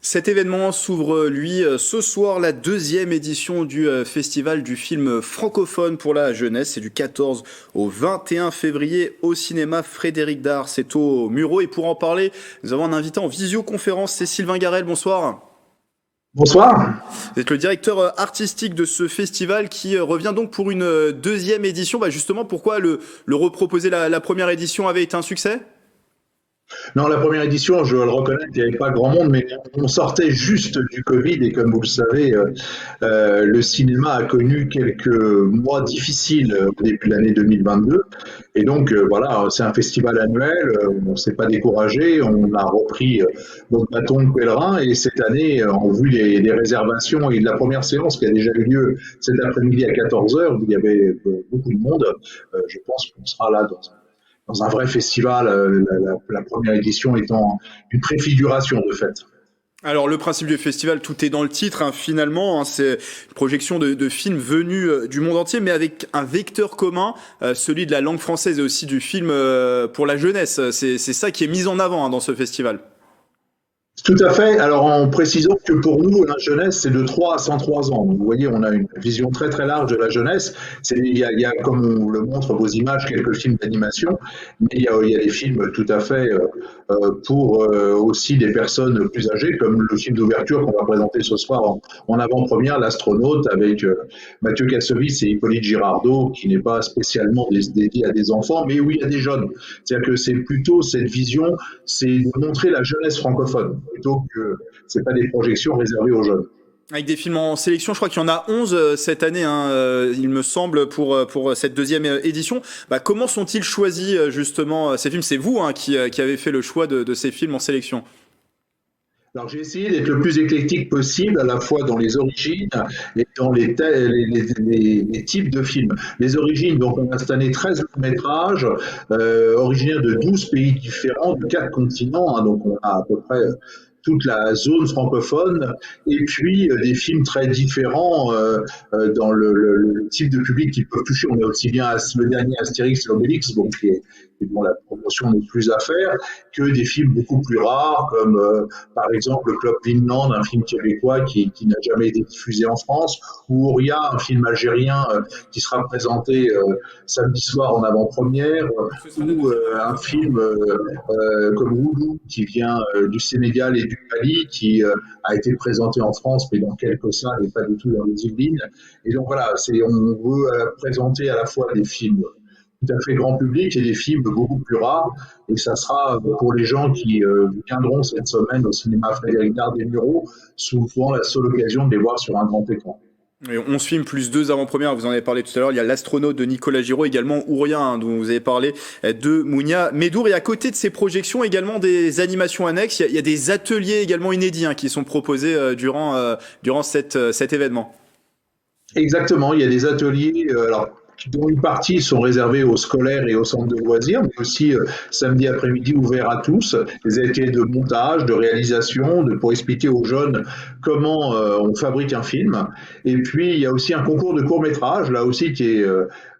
Cet événement s'ouvre, lui, ce soir, la deuxième édition du festival du film francophone pour la jeunesse. C'est du 14 au 21 février au cinéma Frédéric Dard. C'est au Muro. Et pour en parler, nous avons un invité en visioconférence, c'est Sylvain Garel. Bonsoir. Bonsoir. Vous êtes le directeur artistique de ce festival qui revient donc pour une deuxième édition. Justement, pourquoi le reproposer la première édition avait été un succès? Non, la première édition, je le reconnais, il n'y avait pas grand monde, mais on sortait juste du Covid et comme vous le savez, le cinéma a connu quelques mois difficiles au début de l'année 2022. Et donc, voilà, c'est un festival annuel, on ne s'est pas découragé, on a repris notre bâton de pèlerin et cette année, en vue des réservations et de la première séance qui a déjà eu lieu cet après-midi à 14 heures, où il y avait beaucoup de monde, je pense qu'on sera là dans un vrai festival, la première édition étant une préfiguration de fait. Alors le principe du festival, tout est dans le titre, hein, finalement, hein, c'est une projection de films venus du monde entier, mais avec un vecteur commun, celui de la langue française et aussi du film pour la jeunesse. C'est ça qui est mis en avant, hein, dans ce festival. Tout à fait. Alors, en précisant que pour nous, la jeunesse, c'est de 3 à 103 ans. Donc, vous voyez, on a une vision très très large de la jeunesse. Il y a, comme on le montre vos images, quelques films d'animation, mais il y a des films tout à fait pour aussi des personnes plus âgées, comme le film d'ouverture qu'on va présenter ce soir en avant-première, L'Astronaute, avec Mathieu Kassovitz et Hippolyte Girardot, qui n'est pas spécialement dédié à des enfants, mais où il y a des jeunes. C'est-à-dire que c'est plutôt cette vision, c'est de montrer la jeunesse francophone plutôt que c'est pas des projections réservées aux jeunes. Avec des films en sélection, je crois qu'il y en a 11 cette année, hein, il me semble, pour cette deuxième édition. Comment sont-ils choisis, justement, ces films? C'est vous, hein, qui avez fait le choix de ces films en sélection. Alors j'ai essayé d'être le plus éclectique possible, à la fois dans les origines et dans les types de films. Les origines, donc on a cette année 13 longs métrages, originaires de 12 pays différents, de 4 continents, hein, donc on a à peu près toute la zone francophone, et puis des films très différents dans le type de public qu'ils peuvent toucher. On a aussi bien le dernier Astérix et Obélix, bon, bon, la promotion n'est plus à faire, que des films beaucoup plus rares, comme par exemple le Club Vinland, un film québécois qui n'a jamais été diffusé en France, ou Ouria, un film algérien qui sera présenté samedi soir en avant-première, ou un film comme Oulou, qui vient du Sénégal et du Mali, qui a été présenté en France, mais dans quelques salles et pas du tout dans les Yvelines. Et donc voilà, on veut présenter à la fois des films tout à fait grand public et des films beaucoup plus rares. Et ça sera pour les gens qui viendront cette semaine au cinéma Frédéric Dard des Mureaux, souvent la seule occasion de les voir sur un grand écran. Et 11 films plus deux avant-premières, vous en avez parlé tout à l'heure. Il y a L'Astronaute de Nicolas Giraud, également Ouria, hein, dont vous avez parlé, de Mounia Medour. Et à côté de ces projections, également des animations annexes. Il y a des ateliers également inédits, hein, qui sont proposés durant cet événement. Exactement, il y a des ateliers, alors, dont une partie sont réservés aux scolaires et aux centres de loisirs, mais aussi samedi après-midi ouvert à tous, des ateliers de montage, de réalisation, pour expliquer aux jeunes comment on fabrique un film. Et puis il y a aussi un concours de court-métrage, là aussi qui est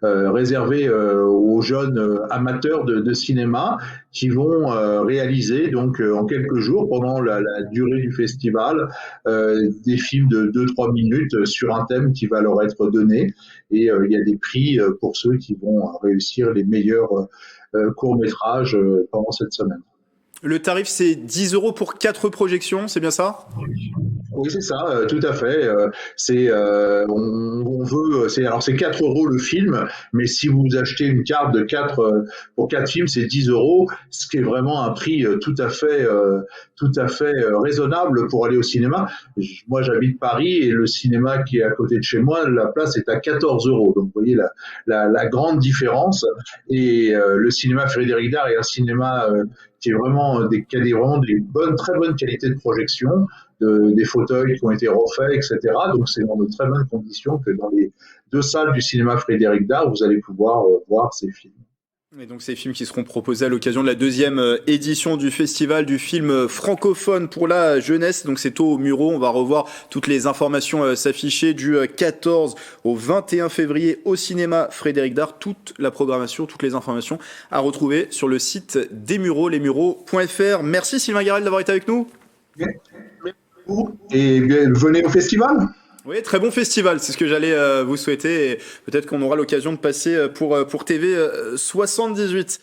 réservé aux jeunes amateurs de cinéma qui vont réaliser donc en quelques jours pendant la durée du festival des films de 2-3 minutes sur un thème qui va leur être donné. Et il y a des prix pour ceux qui vont réussir les meilleurs courts-métrages pendant cette semaine. Le tarif, c'est 10 euros pour 4 projections, c'est bien ça? Oui, c'est ça, tout à fait. On veut, alors c'est 4 euros le film, mais si vous achetez une carte de 4 pour 4 films, c'est 10 euros, ce qui est vraiment un prix tout à fait raisonnable pour aller au cinéma. Moi, j'habite Paris et le cinéma qui est à côté de chez moi, la place est à 14 euros. Donc, vous voyez la grande différence. Et le cinéma Frédéric Dard est un cinéma qui est vraiment qui a vraiment des très bonnes qualités de projection, des fauteuils qui ont été refaits, etc. Donc c'est dans de très bonnes conditions que dans les deux salles du cinéma Frédéric Dard, vous allez pouvoir voir ces films. Et donc ces films qui seront proposés à l'occasion de la deuxième édition du festival du film francophone pour la jeunesse. Donc c'est au Muro. On va revoir toutes les informations s'afficher du 14 au 21 février au cinéma Frédéric Dard. Toute la programmation, toutes les informations à retrouver sur le site des Mureaux, lesmureaux.fr. Merci Sylvain Garel d'avoir été avec nous. et venez au festival. Oui, très bon festival, c'est ce que j'allais vous souhaiter. Et peut-être qu'on aura l'occasion de passer pour TV 78.